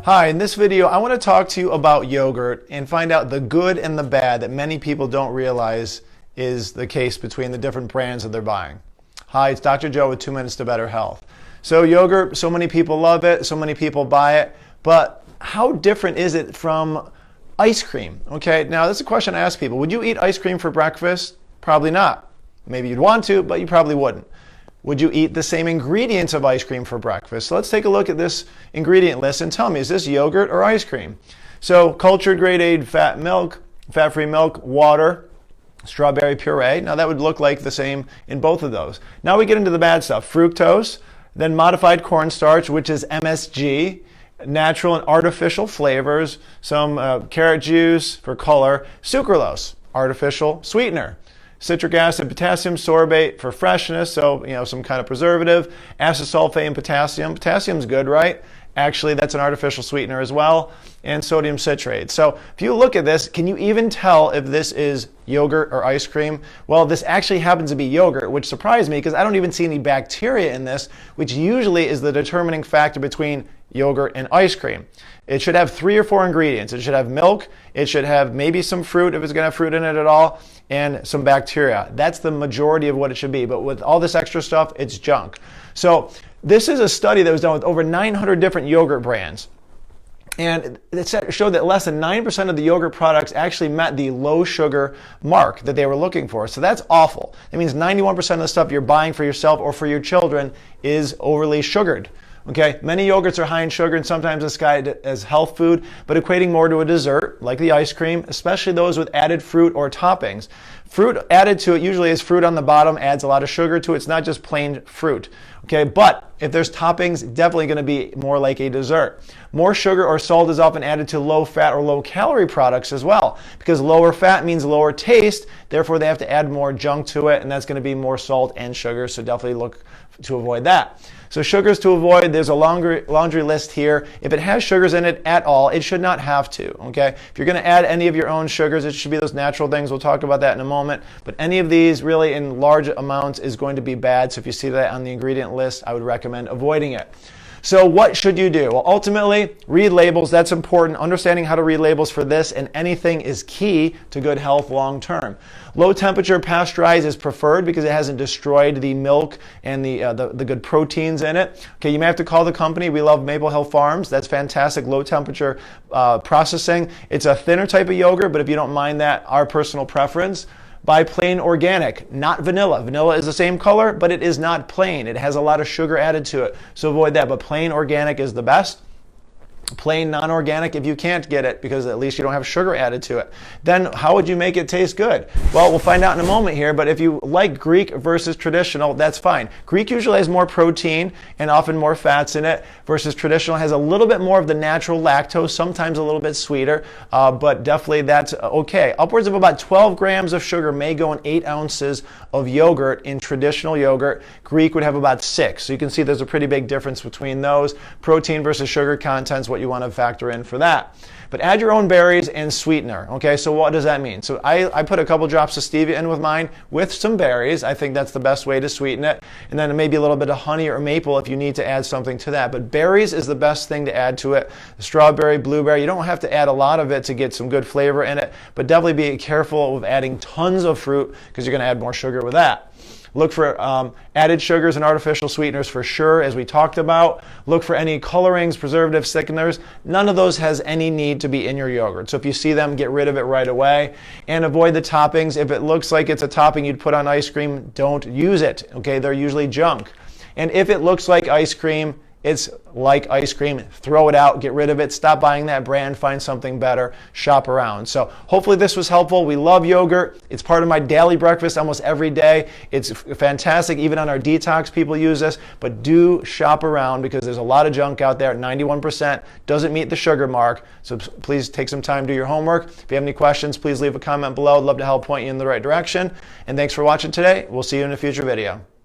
Hi, in this video I want to talk to you about yogurt and find out the good and the bad that many people don't realize is the case between the different brands that they're buying. Hi, it's Dr. Joe with 2 Minutes to Better Health. So yogurt, so many people love it, so many people buy it, but how different is it from ice cream? Okay, now this is a question I ask people. Would you eat ice cream for breakfast? Probably not. Maybe you'd want to, but you probably wouldn't. Would you eat the same ingredients of ice cream for breakfast? So let's take a look at this ingredient list and tell me, is this yogurt or ice cream? So cultured grade A fat milk, fat-free milk, water, strawberry puree. Now that would look like the same in both of those. Now we get into the bad stuff. Fructose, then modified cornstarch, which is MSG, natural and artificial flavors, some carrot juice for color, sucralose, artificial sweetener, citric acid, potassium sorbate for freshness, so some kind of preservative, acesulfate and potassium. Potassium's good, right? Actually, that's an artificial sweetener as well, and sodium citrate. So if you look at this, can you even tell if this is yogurt or ice cream? Well, this actually happens to be yogurt, which surprised me because I don't even see any bacteria in this, which usually is the determining factor between yogurt and ice cream. It should have 3 or 4 ingredients. It should have milk, it should have maybe some fruit if it's going to have fruit in it at all, and some bacteria. That's the majority of what it should be, but with all this extra stuff, it's junk. So this is a study that was done with over 900 different yogurt brands. And it showed that less than 9% of the yogurt products actually met the low sugar mark that they were looking for. So that's awful. It means 91% of the stuff you're buying for yourself or for your children is overly sugared. Okay, many yogurts are high in sugar and sometimes described as health food, but equating more to a dessert, like the ice cream, especially those with added fruit or toppings. Fruit added to it usually is fruit on the bottom, adds a lot of sugar to it. It's not just plain fruit. Okay, but if there's toppings, definitely going to be more like a dessert. More sugar or salt is often added to low fat or low calorie products as well, because lower fat means lower taste, therefore they have to add more junk to it, and that's going to be more salt and sugar, so definitely look to avoid that. So sugars to avoid, there's a laundry list here. If it has sugars in it at all, it should not have to, okay? If you're going to add any of your own sugars, it should be those natural things. We'll talk about that in a moment. But any of these really in large amounts is going to be bad. So if you see that on the ingredient list, I would recommend avoiding it. So what should you do? Well, ultimately, read labels. That's important. Understanding how to read labels for this and anything is key to good health long term. Low temperature pasteurized is preferred because it hasn't destroyed the milk and the good proteins in it. Okay, you may have to call the company. We love Maple Hill Farms. That's fantastic. Low temperature processing. It's a thinner type of yogurt, but if you don't mind that, our personal preference. Buy plain organic, not vanilla. Vanilla is the same color, but it is not plain. It has a lot of sugar added to it, so avoid that. But plain organic is the best. Plain non-organic if you can't get it, because at least you don't have sugar added to it. Then how would you make it taste good? Well, we'll find out in a moment here, but if you like Greek versus traditional, that's fine. Greek usually has more protein and often more fats in it, versus traditional has a little bit more of the natural lactose, sometimes a little bit sweeter, but definitely that's okay. Upwards of about 12 grams of sugar may go in 8 ounces of yogurt in traditional yogurt. Greek would have about 6. So you can see there's a pretty big difference between those. Protein versus sugar contents, what you want to factor in for that. But add your own berries and sweetener. Okay, so what does that mean? So I put a couple drops of stevia in with mine with some berries. I think that's the best way to sweeten it. And then maybe a little bit of honey or maple if you need to add something to that. But berries is the best thing to add to it. Strawberry, blueberry, you don't have to add a lot of it to get some good flavor in it, but definitely be careful with adding tons of fruit because you're going to add more sugar with that. Look for added sugars and artificial sweeteners for sure, as we talked about. Look for any colorings, preservatives, thickeners. None of those has any need to be in your yogurt. So if you see them, get rid of it right away. And avoid the toppings. If it looks like it's a topping you'd put on ice cream, don't use it. Okay, they're usually junk. And if it looks like ice cream, it's like ice cream, throw it out, get rid of it, stop buying that brand, find something better, shop around. So hopefully this was helpful. We love yogurt. It's part of my daily breakfast almost every day. It's fantastic. Even on our detox, people use this, but do shop around because there's a lot of junk out there. 91% doesn't meet the sugar mark. So please take some time, do your homework. If you have any questions, please leave a comment below. I'd love to help point you in the right direction. And thanks for watching today. We'll see you in a future video.